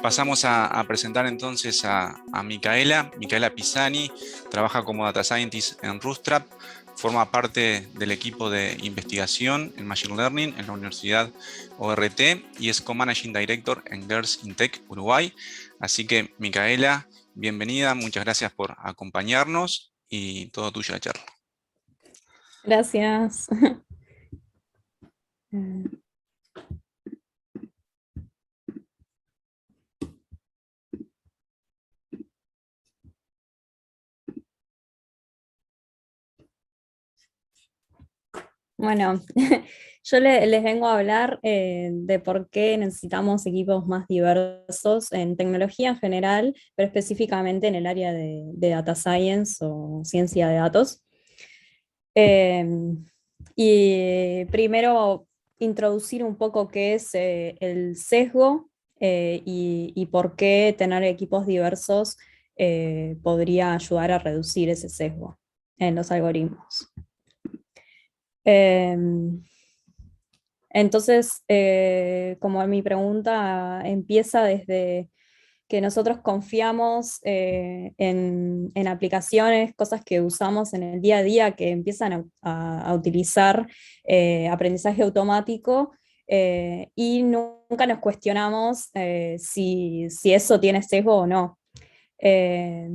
Pasamos a presentar entonces a Micaela Pisani, trabaja como Data Scientist en Rootstrap, forma parte del equipo de investigación en Machine Learning en la Universidad ORT y es Co-Managing Director en Girls in Tech Uruguay. Así que, Micaela, bienvenida, muchas gracias por acompañarnos y todo tuyo la charla. Gracias. Bueno, yo les vengo a hablar de por qué necesitamos equipos más diversos en tecnología en general, pero específicamente en el área de data science o ciencia de datos. Eh, y primero introducir un poco qué es el sesgo y por qué tener equipos diversos podría ayudar a reducir ese sesgo en los algoritmos. Entonces, como mi pregunta empieza desde que nosotros confiamos en aplicaciones, cosas que usamos en el día a día que empiezan a utilizar aprendizaje automático y nunca nos cuestionamos si eso tiene sesgo o no. Eh,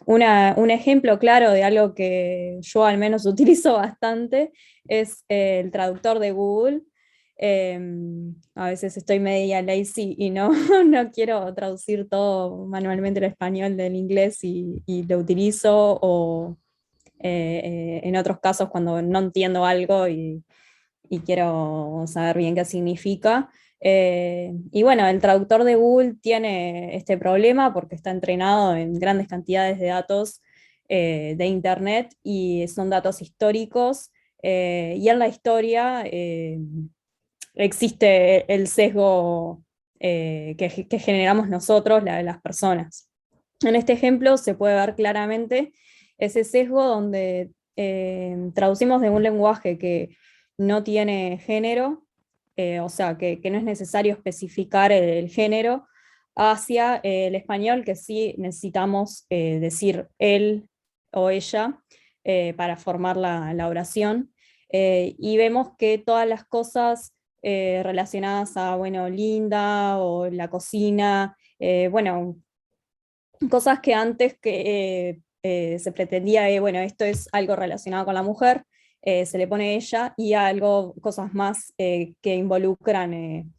un ejemplo claro de algo que yo al menos utilizo bastante es el traductor de Google. Eh, a veces estoy media lazy y no, no quiero traducir todo manualmente el español del inglés y lo utilizo, o en otros casos cuando no entiendo algo y quiero saber bien qué significa. Y bueno, el traductor de Google tiene este problema porque está entrenado en grandes cantidades de datos de Internet y son datos históricos. Y en la historia existe el sesgo que generamos nosotros, las personas. En este ejemplo se puede ver claramente ese sesgo donde traducimos de un lenguaje que no tiene género, o sea, que no es necesario especificar el género, hacia el español, que sí necesitamos decir él o ella para formar la oración. Y vemos que todas las cosas relacionadas a, bueno, Linda o la cocina, bueno, cosas que antes se pretendía, bueno, esto es algo relacionado con la mujer, se le pone ella, y algo, cosas más que involucran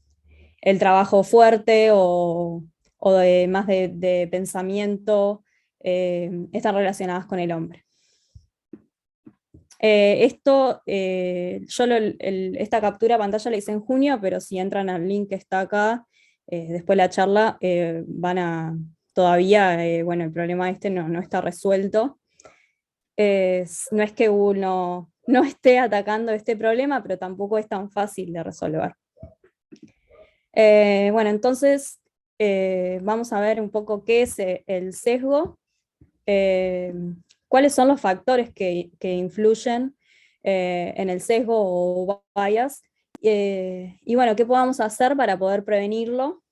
el trabajo fuerte o más de pensamiento, están relacionadas con el hombre. Esta captura de pantalla la hice en junio, pero si entran al link que está acá, después de la charla, van a todavía, bueno, el problema este no está resuelto. No es que uno no esté atacando este problema, pero tampoco es tan fácil de resolver. Bueno, entonces vamos a ver un poco qué es el sesgo, eh, cuáles son los factores que influyen en el sesgo o bias, y bueno, qué podamos hacer para poder prevenirlo,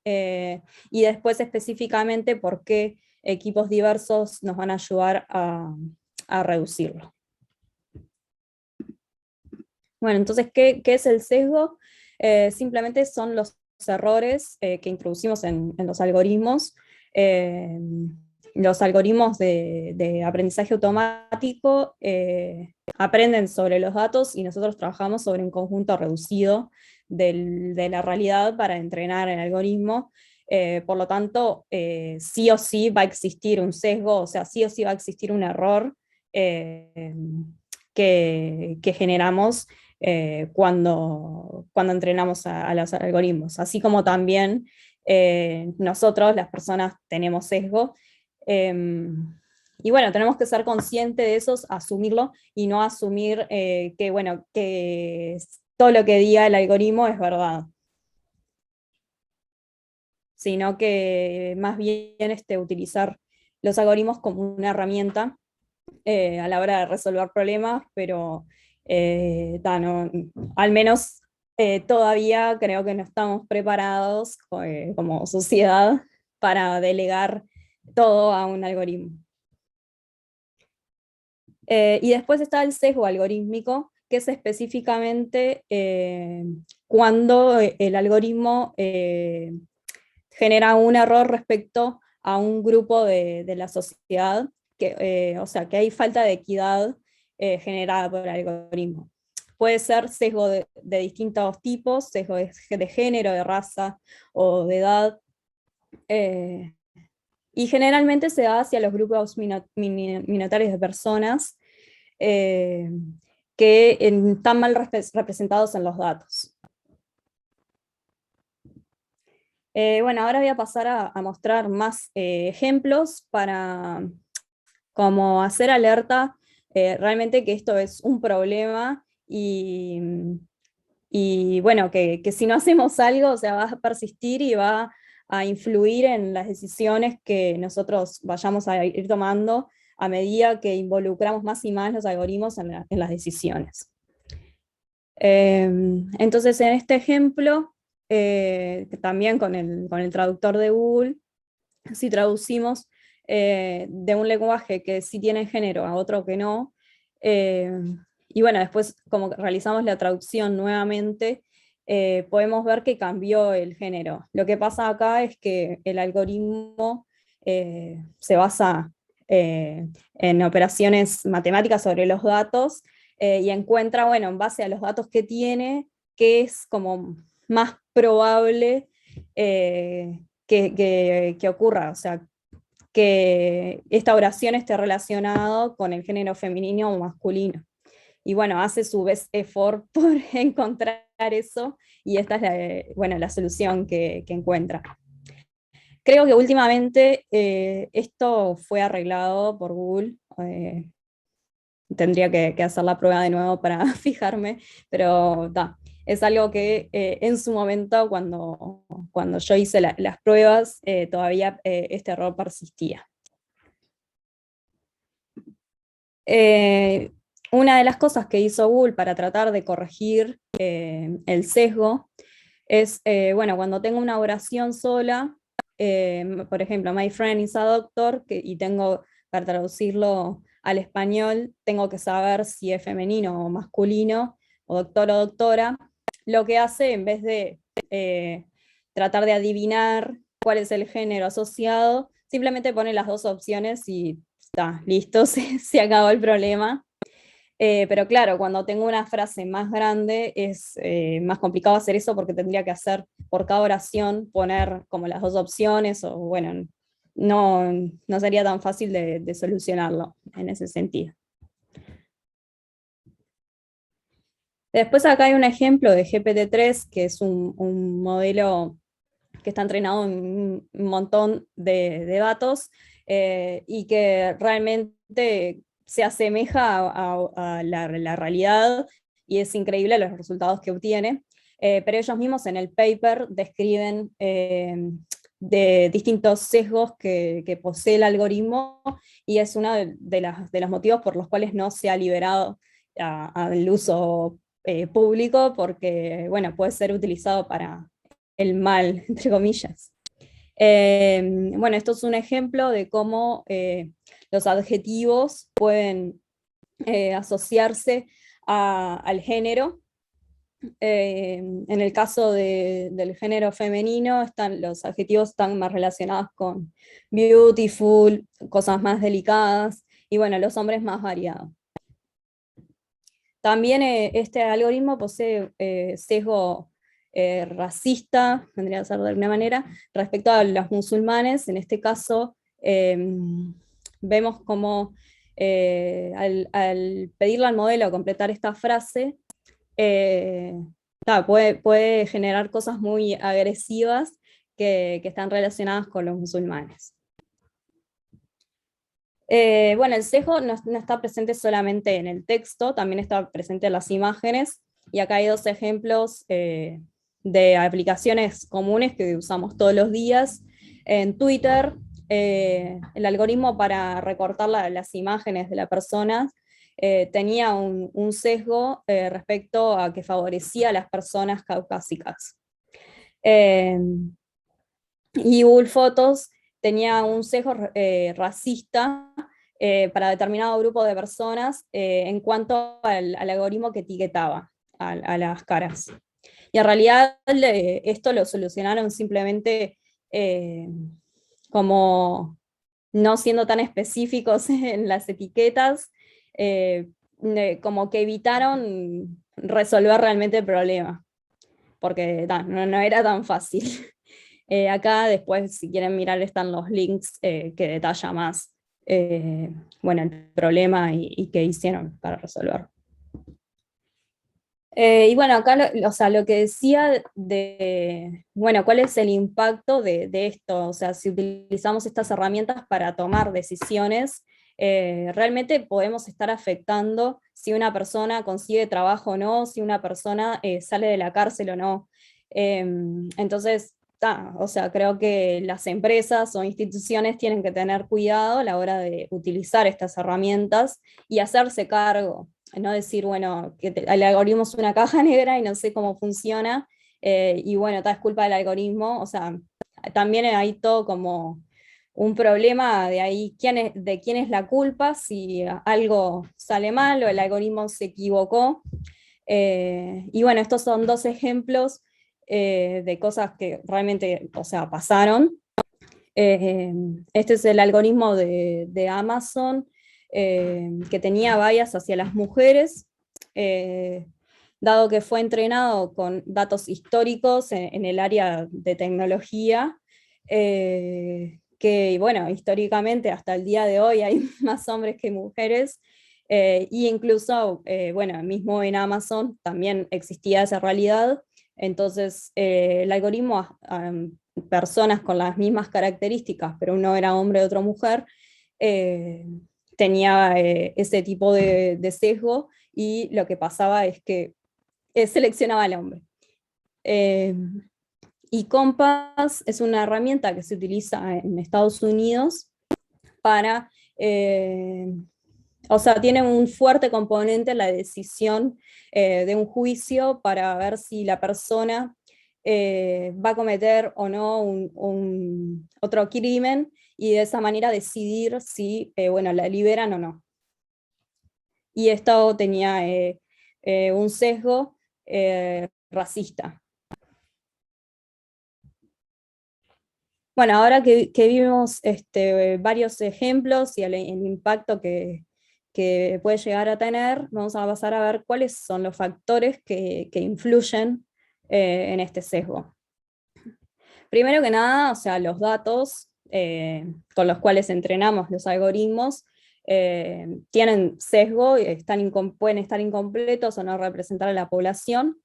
y después específicamente por qué equipos diversos nos van a ayudar a reducirlo. Bueno, entonces, ¿qué es el sesgo? Simplemente son los errores que introducimos en los algoritmos. Los algoritmos de aprendizaje automático aprenden sobre los datos y nosotros trabajamos sobre un conjunto reducido de la realidad para entrenar el algoritmo. Por lo tanto, sí o sí va a existir un sesgo, o sea, sí o sí va a existir un error que generamos cuando entrenamos a los algoritmos. Así como también nosotros, las personas, tenemos sesgo. Y bueno, tenemos que ser conscientes de eso, asumirlo y no asumir que, bueno, que todo lo que diga el algoritmo es verdad, sino que más bien utilizar los algoritmos como una herramienta a la hora de resolver problemas, pero no, al menos todavía creo que no estamos preparados como sociedad para delegar todo a un algoritmo. Y después está el sesgo algorítmico, que es específicamente cuando el algoritmo genera un error respecto a un grupo de la sociedad, o sea, que hay falta de equidad generada por el algoritmo. Puede ser sesgo de distintos tipos, sesgo de género, de raza o de edad, y generalmente se da hacia los grupos minoritarios de personas eh, que están mal representados en los datos. Bueno, ahora voy a pasar a mostrar más ejemplos para como hacer alerta realmente que esto es un problema y bueno, que si no hacemos algo, o sea, va a persistir y va a influir en las decisiones que nosotros vayamos a ir tomando a medida que involucramos más y más los algoritmos en las decisiones. Entonces, en este ejemplo, también con el traductor de Google, si traducimos de un lenguaje que sí tiene género a otro que no, eh, y bueno, después como realizamos la traducción nuevamente, podemos ver que cambió el género. Lo que pasa acá es que el algoritmo se basa en operaciones matemáticas sobre los datos y encuentra, bueno, en base a los datos que tiene, que es como más probable que ocurra, o sea, que esta oración esté relacionada con el género femenino o masculino. Y bueno, hace su best effort por encontrar eso, y esta es bueno, la solución que encuentra. Creo que últimamente esto fue arreglado por Google. Tendría que hacer la prueba de nuevo para fijarme, pero es algo que en su momento, cuando yo hice las pruebas, todavía este error persistía. Una de las cosas que hizo Google para tratar de corregir el sesgo es, bueno, cuando tengo una oración sola, por ejemplo, my friend is a doctor, y tengo, para traducirlo al español, tengo que saber si es femenino o masculino, o doctor o doctora. Lo que hace, en vez de tratar de adivinar cuál es el género asociado, simplemente pone las dos opciones y está, listo, se acabó el problema. Pero claro, cuando tengo una frase más grande es más complicado hacer eso, porque tendría que hacer por cada oración, poner como las dos opciones, o bueno, no sería tan fácil de solucionarlo en ese sentido. Después acá hay un ejemplo de GPT-3, que es un modelo que está entrenado en un montón de datos y que realmente se asemeja a la realidad, y es increíble los resultados que obtiene. Pero ellos mismos en el paper describen de distintos sesgos que posee el algoritmo, y es uno de los motivos por los cuales no se ha liberado al uso público, porque bueno, puede ser utilizado para el mal, entre comillas. Bueno, esto es un ejemplo de cómo los adjetivos pueden asociarse al género. En el caso del género femenino, los adjetivos están más relacionados con beautiful, cosas más delicadas, y bueno, los hombres más variados. También este algoritmo posee sesgo racista, vendría a ser de alguna manera, respecto a los musulmanes. En este caso, vemos como al pedirle al modelo completar esta frase, puede generar cosas muy agresivas que están relacionadas con los musulmanes. Bueno, el sesgo no está presente solamente en el texto, también está presente en las imágenes, y acá hay dos ejemplos de aplicaciones comunes que usamos todos los días. En Twitter, el algoritmo para recortar las imágenes de la persona tenía un sesgo respecto a que favorecía a las personas caucásicas. Y Google Fotos tenía un sesgo racista para determinado grupo de personas en cuanto al algoritmo que etiquetaba a las caras. Y en realidad esto lo solucionaron simplemente como no siendo tan específicos en las etiquetas, como que evitaron resolver realmente el problema, porque no era tan fácil. Acá después, si quieren mirar, están los links que detalla más bueno, el problema y qué hicieron para resolverlo. Y bueno, acá o sea, lo que decía de, bueno, cuál es el impacto de esto, o sea, si utilizamos estas herramientas para tomar decisiones, realmente podemos estar afectando si una persona consigue trabajo o no, si una persona sale de la cárcel o no. Entonces, o sea, creo que las empresas o instituciones tienen que tener cuidado a la hora de utilizar estas herramientas y hacerse cargo. No decir, bueno, que el algoritmo es una caja negra y no sé cómo funciona, y bueno, es culpa del algoritmo, o sea, también hay todo como un problema de ahí, de quién es la culpa, si algo sale mal o el algoritmo se equivocó. Y bueno, estos son dos ejemplos de cosas que realmente, o sea, pasaron. Este es el algoritmo de Amazon, que tenía bias hacia las mujeres, eh, dado que fue entrenado con datos históricos en el área de tecnología, que bueno, históricamente hasta el día de hoy hay más hombres que mujeres, y incluso, bueno, mismo en Amazon también existía esa realidad. Entonces, el algoritmo, personas con las mismas características, pero uno era hombre y otra mujer, eh, tenía ese tipo de sesgo, y lo que pasaba es que seleccionaba al hombre. Eh, y Compass es una herramienta que se utiliza en Estados Unidos para, o sea, tiene un fuerte componente en la decisión de un juicio para ver si la persona va a cometer o no otro crimen, y de esa manera decidir si, bueno, la liberan o no. Y esto tenía un sesgo racista. Bueno, ahora que vimos varios ejemplos y el impacto que puede llegar a tener, vamos a pasar a ver cuáles son los factores que influyen en este sesgo. Primero que nada, o sea, los datos con los cuales entrenamos los algoritmos tienen sesgo, pueden estar incompletos o no representar a la población,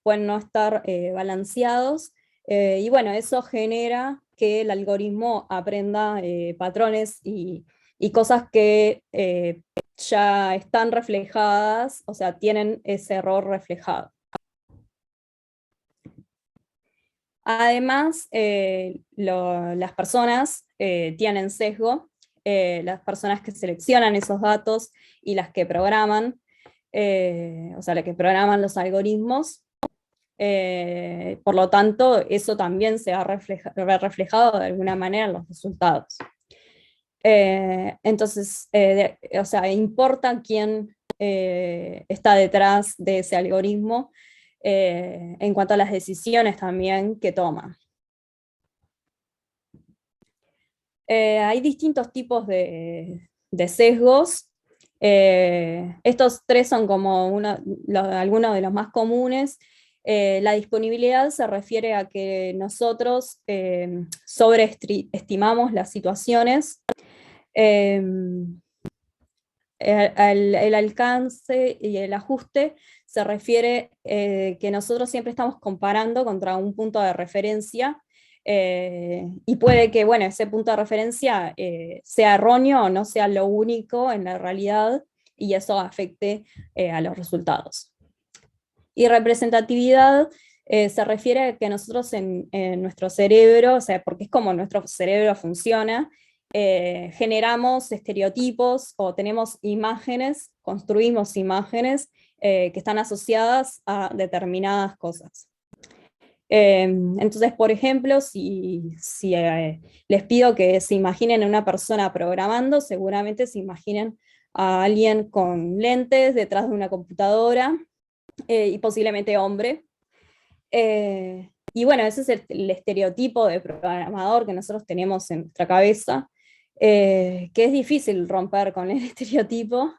pueden no estar balanceados, y bueno, eso genera que el algoritmo aprenda patrones y cosas que ya están reflejadas, o sea, tienen ese error reflejado. Además, las personas tienen sesgo, las personas que seleccionan esos datos y las que programan, o sea, las que programan los algoritmos. Por lo tanto, eso también se va a ver reflejado de alguna manera en los resultados. Entonces, o sea, importa quién está detrás de ese algoritmo en cuanto a las decisiones también que toma. Hay distintos tipos de sesgos. Estos tres son como algunos de los más comunes. La disponibilidad se refiere a que nosotros sobreestimamos las situaciones. El alcance y el ajuste se refiere que nosotros siempre estamos comparando contra un punto de referencia, y puede que, bueno, ese punto de referencia sea erróneo o no sea lo único en la realidad, y eso afecte a los resultados. Y representatividad se refiere a que nosotros en nuestro cerebro, o sea, porque es como nuestro cerebro funciona, generamos estereotipos o tenemos imágenes, construimos imágenes que están asociadas a determinadas cosas. Entonces, por ejemplo, si les pido que se imaginen a una persona programando, seguramente se imaginen a alguien con lentes detrás de una computadora y posiblemente hombre. Y bueno, ese es el estereotipo de programador que nosotros tenemos en nuestra cabeza, que es difícil romper con el estereotipo,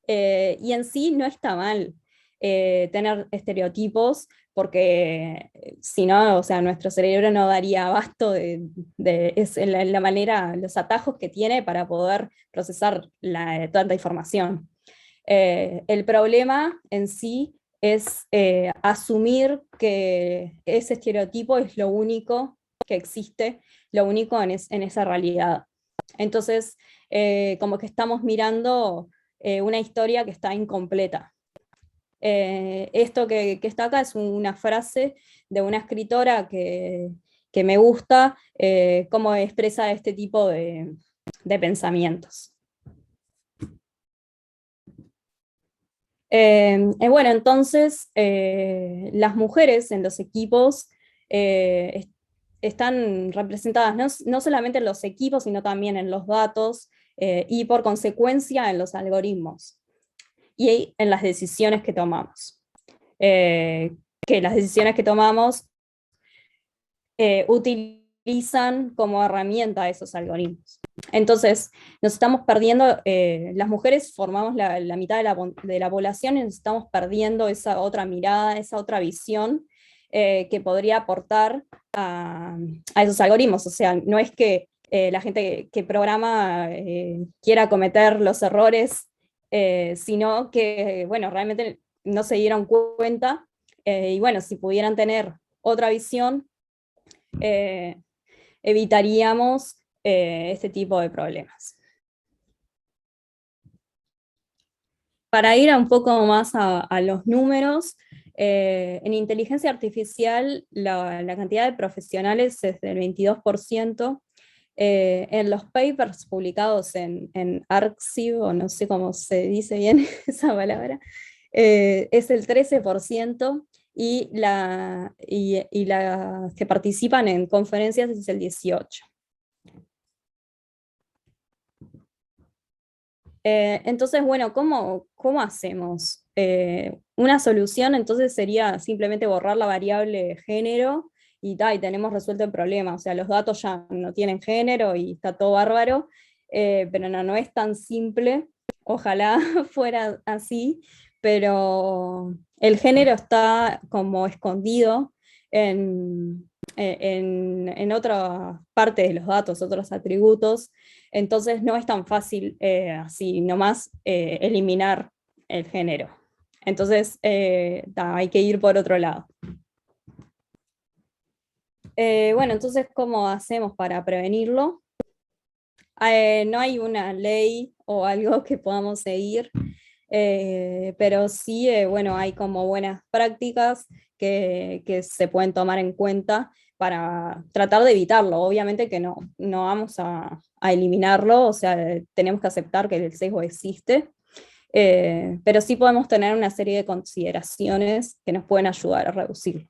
y en sí no está mal tener estereotipos, porque si no, o sea, nuestro cerebro no daría abasto es la manera, los atajos que tiene para poder procesar tanta información. El problema en sí es asumir que ese estereotipo es lo único que existe, lo único en esa realidad. Entonces, como que estamos mirando una historia que está incompleta. Esto que está acá es una frase de una escritora que me gusta, cómo expresa este tipo de pensamientos. Bueno, entonces las mujeres en los equipos están representadas no solamente en los equipos, sino también en los datos y por consecuencia en los algoritmos y en las decisiones que tomamos. Que las decisiones que tomamos utilizan como herramienta esos algoritmos. Entonces, nos estamos perdiendo, las mujeres formamos la mitad de la población y nos estamos perdiendo esa otra mirada, esa otra visión que podría aportar a esos algoritmos. O sea, no es que la gente que programa quiera cometer los errores, sino que, bueno, realmente no se dieron cuenta, y bueno, si pudieran tener otra visión, eh, evitaríamos este tipo de problemas. Para ir un poco más a los números, en inteligencia artificial la cantidad de profesionales es del 22%. En los papers publicados en Arxiv, o no sé cómo se dice bien esa palabra, es el 13%, y las que participan en conferencias es el 18%. Entonces, bueno, ¿cómo hacemos? Una solución entonces sería simplemente borrar la variable género y tenemos resuelto el problema. O sea, los datos ya no tienen género y está todo bárbaro, pero no es tan simple. Ojalá fuera así, pero el género está como escondido en otra parte de los datos, otros atributos. Entonces no es tan fácil así nomás eliminar el género. Entonces hay que ir por otro lado. Bueno, entonces, ¿cómo hacemos para prevenirlo? No hay una ley o algo que podamos seguir, pero sí, bueno, hay como buenas prácticas que se pueden tomar en cuenta para tratar de evitarlo. Obviamente que no vamos a eliminarlo, o sea, tenemos que aceptar que el sesgo existe, pero sí podemos tener una serie de consideraciones que nos pueden ayudar a reducirlo.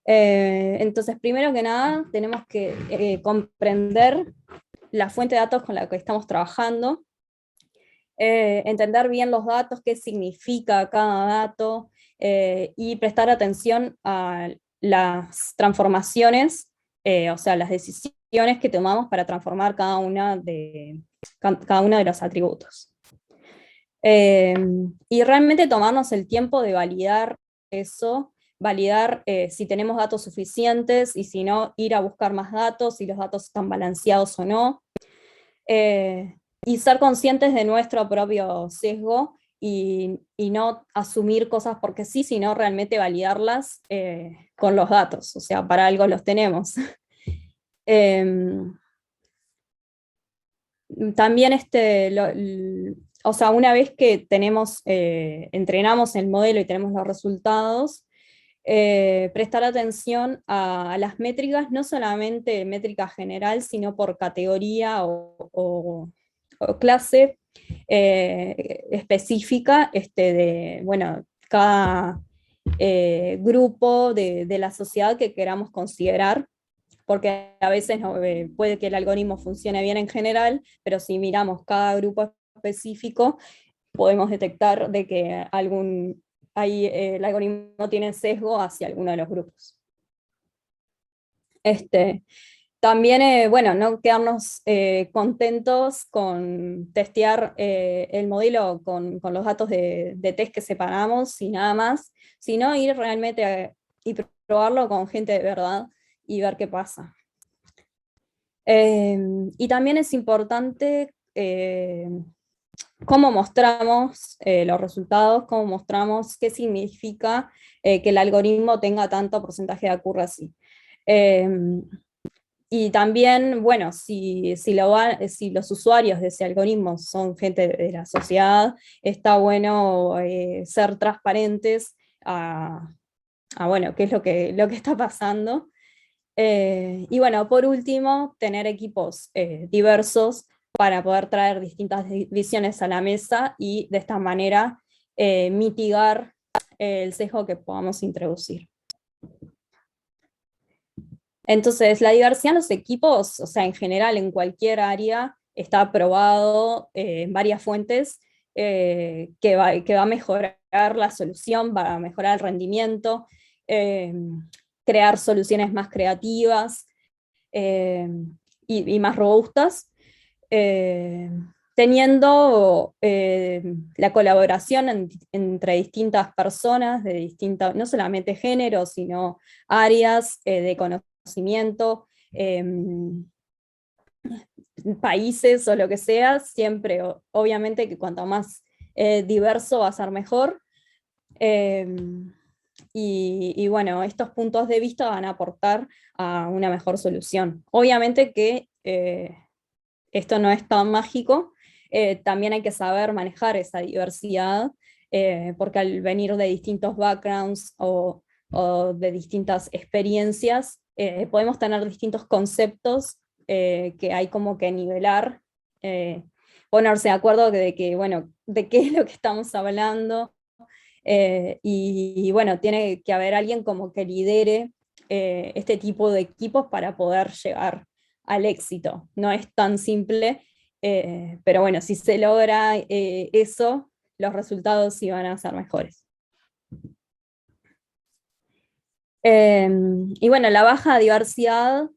Entonces, primero que nada, tenemos que comprender la fuente de datos con la que estamos trabajando, entender bien los datos, qué significa cada dato, y prestar atención a las transformaciones, o sea, las decisiones que tomamos para transformar cada uno de los atributos. Y realmente tomarnos el tiempo de validar eso, validar si tenemos datos suficientes, y si no, ir a buscar más datos, si los datos están balanceados o no. Y ser conscientes de nuestro propio sesgo y no asumir cosas porque sí, sino realmente validarlas con los datos, o sea, para algo los tenemos. También o sea, una vez que entrenamos el modelo y tenemos los resultados, prestar atención a las métricas, no solamente métrica general, sino por categoría o clase específica de, bueno, cada grupo de la sociedad que queramos considerar, porque a veces puede que el algoritmo funcione bien en general, pero si miramos cada grupo específico, podemos detectar de que el algoritmo tiene sesgo hacia alguno de los grupos. También, bueno, no quedarnos contentos con testear el modelo con los datos de test que separamos y nada más, sino ir realmente y probarlo con gente de verdad y ver qué pasa. Y también es importante cómo mostramos los resultados, cómo mostramos qué significa que el algoritmo tenga tanto porcentaje de accuracy. Y también, bueno, si los usuarios de ese algoritmo son gente de la sociedad, está bueno ser transparentes bueno, qué es lo que está pasando. Y bueno, por último, tener equipos diversos para poder traer distintas visiones a la mesa y de esta manera mitigar el sesgo que podamos introducir. Entonces, la diversidad en los equipos, o sea, en general, en cualquier área, está probado en varias fuentes que va a mejorar la solución, va a mejorar el rendimiento, crear soluciones más creativas y más robustas, eh, teniendo la colaboración entre distintas personas de distintas, no solamente géneros, sino áreas de conocimiento, países o lo que sea, siempre, obviamente que cuanto más diverso va a ser mejor. Y bueno, estos puntos de vista van a aportar a una mejor solución. Obviamente que esto no es tan mágico, también hay que saber manejar esa diversidad, porque al venir de distintos backgrounds o de distintas experiencias, podemos tener distintos conceptos que hay como que nivelar, ponerse de acuerdo bueno, de qué es lo que estamos hablando, y bueno, tiene que haber alguien como que lidere este tipo de equipos para poder llegar al éxito. No es tan simple, pero bueno, si se logra eso, los resultados sí van a ser mejores. Y bueno, la baja diversidad,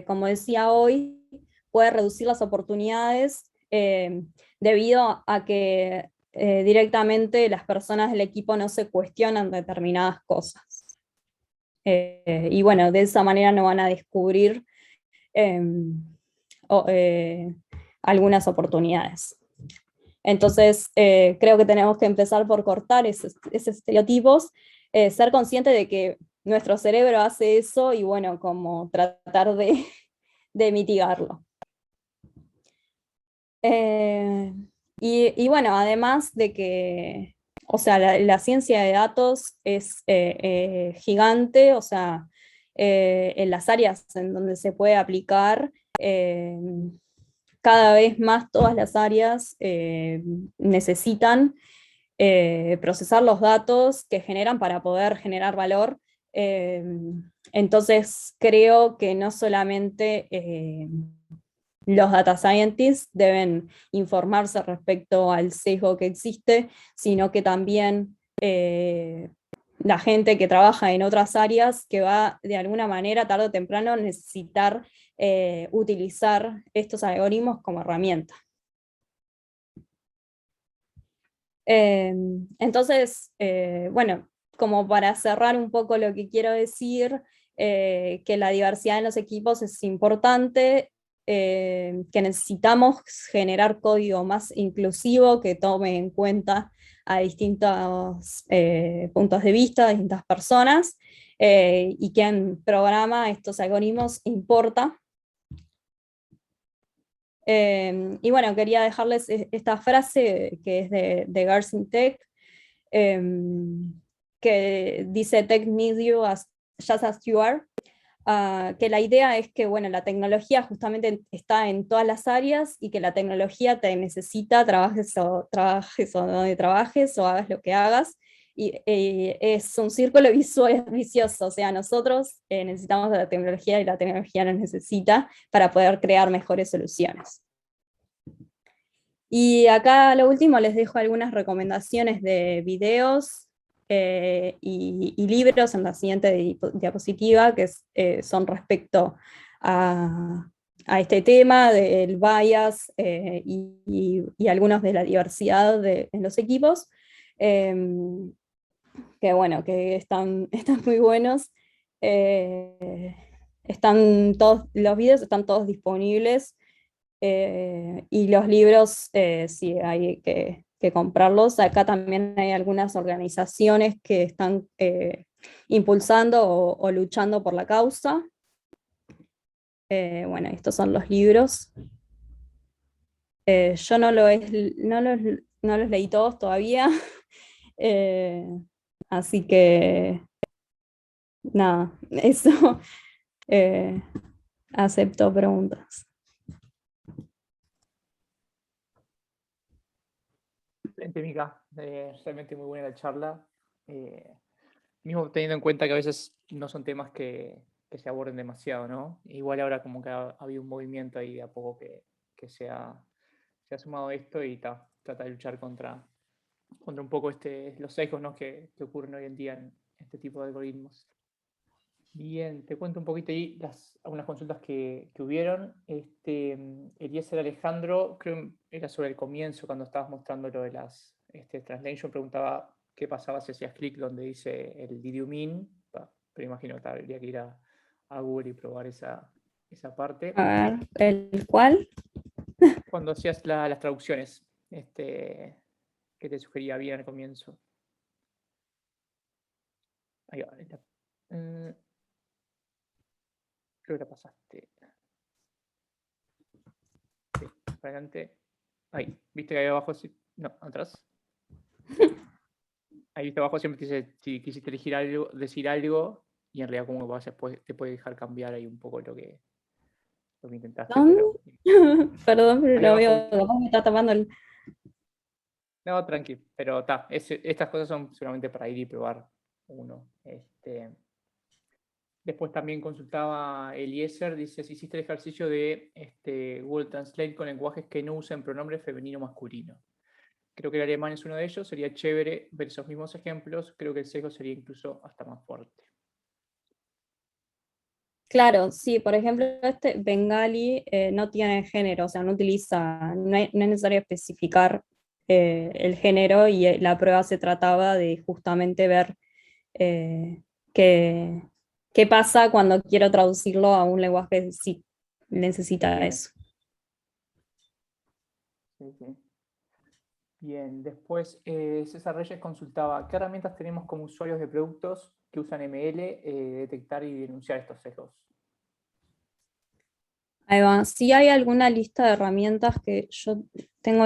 como decía hoy, puede reducir las oportunidades debido a que directamente las personas del equipo no se cuestionan determinadas cosas. Y bueno, de esa manera no van a descubrir o, algunas oportunidades. Entonces, creo que tenemos que empezar por cortar esos estereotipos, ser consciente de que nuestro cerebro hace eso y bueno, como tratar de mitigarlo. Y bueno, además de que, o sea, la ciencia de datos es gigante, o sea, en las áreas en donde se puede aplicar, cada vez más todas las áreas necesitan procesar los datos que generan para poder generar valor. Eh, entonces creo que no solamente los data scientists deben informarse respecto al sesgo que existe, sino que también la gente que trabaja en otras áreas que va de alguna manera, tarde o temprano, necesitar utilizar estos algoritmos como herramienta. Entonces, bueno, como para cerrar un poco lo que quiero decir, que la diversidad en los equipos es importante, que necesitamos generar código más inclusivo que tome en cuenta a distintos puntos de vista, a distintas personas, y que en programa estos algoritmos importa. Y bueno, quería dejarles esta frase que es de Garcin Tech, que dice Tech Needs You Just As You Are, que la idea es que, bueno, la tecnología justamente está en todas las áreas y que la tecnología te necesita, trabajes o donde trabajes o hagas lo que hagas. Y es un círculo vicioso, o sea, nosotros necesitamos de la tecnología y la tecnología nos necesita para poder crear mejores soluciones. Y acá lo último les dejo algunas recomendaciones de videos y libros en la siguiente diapositiva, que son respecto a este tema del bias y algunos de la diversidad en los equipos, que bueno, que están muy buenos. Están todos, los videos están todos disponibles. Y los libros, sí, hay que comprarlos. Acá también hay algunas organizaciones que están impulsando o luchando por la causa. Bueno, estos son los libros. Yo no los leí todos todavía, eh, así que nada, eso. Acepto preguntas. Excelente, Mica. Realmente muy buena la charla. Mismo teniendo en cuenta que a veces no son temas que se aborden demasiado, ¿no? Igual ahora como que ha habido un movimiento ahí de a poco que se ha sumado esto y trata de luchar contra un poco los sesgos, ¿no? que ocurren hoy en día en este tipo de algoritmos. Bien, te cuento un poquito ahí algunas consultas que hubieron. Eliezer Alejandro, creo que era sobre el comienzo, cuando estabas mostrando lo de las translation, preguntaba qué pasaba si hacías clic donde dice el did you mean, pero imagino que habría que ir a Google y probar esa parte. A ver, ¿el cuál? Cuando hacías las traducciones, que te sugería bien al comienzo. Ahí va. Creo que la pasaste. Sí, para adelante. Ahí, viste que ahí abajo, no, atrás. Ahí viste abajo siempre te dice si quisiste elegir algo, decir algo, y en realidad como te puede dejar cambiar ahí un poco lo que intentaste. Pero, perdón, pero ahí lo abajo, veo, me está tapando el... no, tranqui, pero estas cosas son seguramente para ir y probar uno. Después también consultaba Eliezer, dice si hiciste el ejercicio de Google Translate con lenguajes que no usen pronombre femenino o masculino. Creo que el alemán es uno de ellos, sería chévere ver esos mismos ejemplos, creo que el sesgo sería incluso hasta más fuerte. Claro, sí, por ejemplo, este bengali no tiene género, o sea, no utiliza, no es necesario especificar el género y la prueba se trataba de justamente ver eh, qué, qué pasa cuando quiero traducirlo a un lenguaje que sí necesita eso. Sí, sí. Bien, después César Reyes consultaba, ¿qué herramientas tenemos como usuarios de productos que usan ML detectar y denunciar estos sesgos? Ahí va. Sí hay alguna lista de herramientas que yo tengo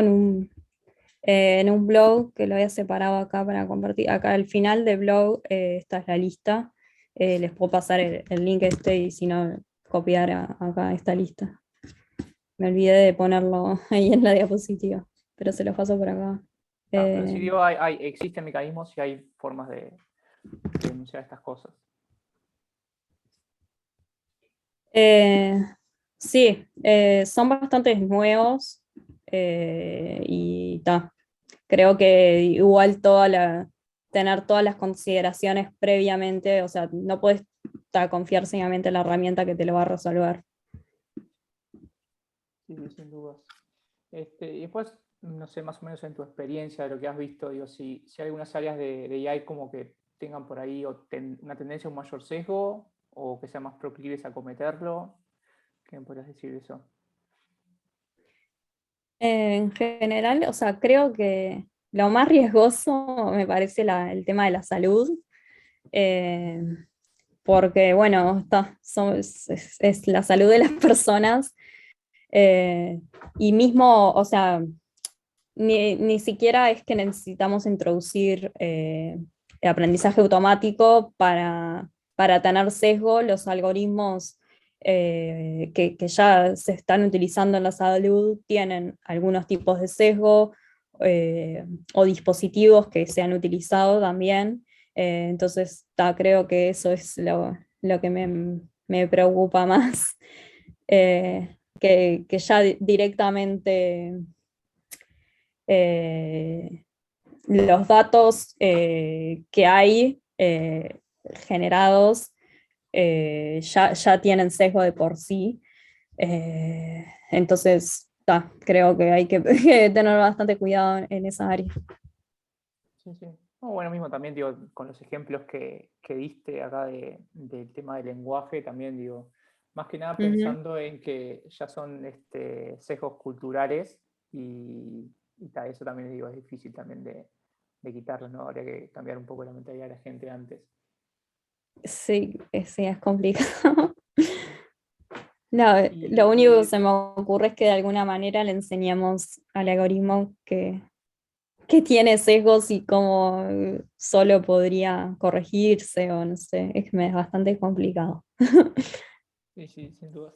en un blog que lo había separado acá para compartir. Acá al final del blog esta es la lista. Les puedo pasar el link y si no, copiar acá esta lista. Me olvidé de ponerlo ahí en la diapositiva, pero se los paso por acá. Pero sí digo, existen mecanismos y hay formas de denunciar estas cosas. Sí, son bastante nuevos y creo que igual tener todas las consideraciones previamente, o sea, no puedes confiar ciegamente en la herramienta que te lo va a resolver. Sí, sin dudas. Y después, no sé, más o menos en tu experiencia, de lo que has visto, digo, si hay algunas áreas de AI como que tengan por ahí una tendencia a un mayor sesgo o que sean más proclives a cometerlo, ¿qué me podrías decir de eso? En general, o sea, creo que lo más riesgoso me parece el tema de la salud, eh, porque, bueno, es la salud de las personas y mismo, o sea, ni siquiera es que necesitamos introducir aprendizaje automático para tener sesgo. Los algoritmos que ya se están utilizando en la salud tienen algunos tipos de sesgo, o dispositivos que se han utilizado también. Entonces, creo que eso es lo que me preocupa más, que ya directamente los datos que hay generados ya tienen sesgo de por sí. Entonces, creo que hay que tener bastante cuidado en esa área. Sí, sí. No, bueno, mismo también digo, con los ejemplos que diste acá del tema del lenguaje, también digo, más que nada pensando en que ya son sesgos culturales y eso también digo, es difícil también de quitarlos, ¿no? Habría que cambiar un poco la mentalidad de la gente antes. Sí, sí, es complicado. No, lo único que se me ocurre es que de alguna manera le enseñamos al algoritmo que tiene sesgos y cómo solo podría corregirse, o no sé, es bastante complicado. Sí, sí, sin dudas.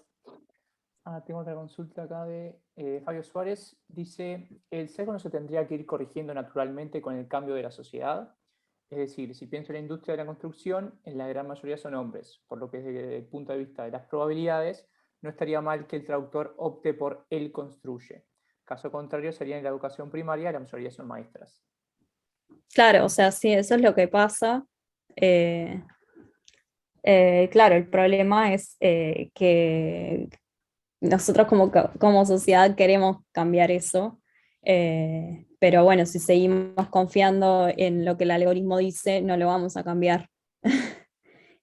Tengo otra consulta acá de Fabio Suárez. Dice, ¿el sesgo no se tendría que ir corrigiendo naturalmente con el cambio de la sociedad? Es decir, si pienso en la industria de la construcción, en la gran mayoría son hombres, por lo que desde el punto de vista de las probabilidades, no estaría mal que el traductor opte por él construye. Caso contrario, sería en la educación primaria, la mayoría son maestras. Claro, o sea, sí, eso es lo que pasa. Claro, el problema es que nosotros como sociedad queremos cambiar eso, pero bueno, si seguimos confiando en lo que el algoritmo dice, no lo vamos a cambiar.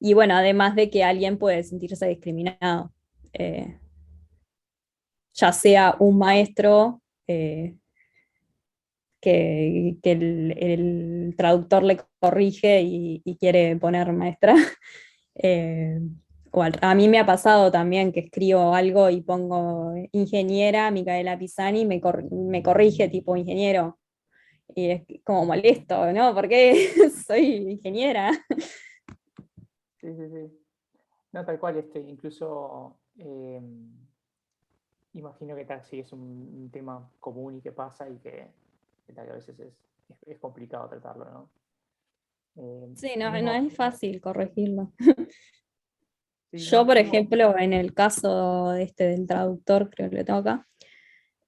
Y bueno, además de que alguien puede sentirse discriminado, eh, ya sea un maestro que el traductor le corrige y quiere poner maestra. Eh, a mí me ha pasado también que escribo algo y pongo ingeniera Micaela Pisani y me corrige tipo ingeniero. Y es como molesto, ¿no? Porque soy ingeniera. Sí, sí, sí. No, tal cual, incluso imagino que tal, sí es un tema común y que pasa y que a veces es complicado tratarlo, ¿no? Sí, no Mismo, es fácil corregirlo. sí, Yo, no, por mismo, ejemplo, en el caso del traductor, creo que lo tengo acá,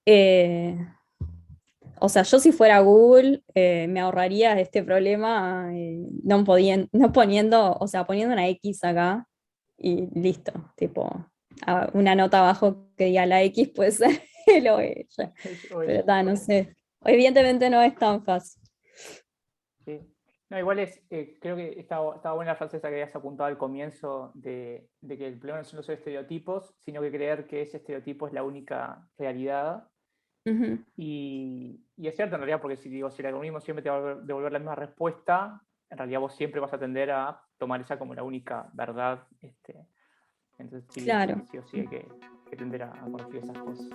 eh, o sea, yo si fuera Google, me ahorraría este problema no poniendo, o sea, poniendo una X acá y listo, tipo, una nota abajo que diga la X puede ser él o ella, o pero ella. no sé, evidentemente no es tan fácil. Sí. No, igual creo que estaba buena la frase esa que habías apuntado al comienzo de que el problema no son los estereotipos, sino que creer que ese estereotipo es la única realidad. Ujú. Y es cierto en realidad, porque si el algoritmo siempre te va a devolver la misma respuesta, en realidad vos siempre vas a tender a tomar esa como la única verdad. Entonces Claro. sí o sí hay que tender a corregir esas cosas.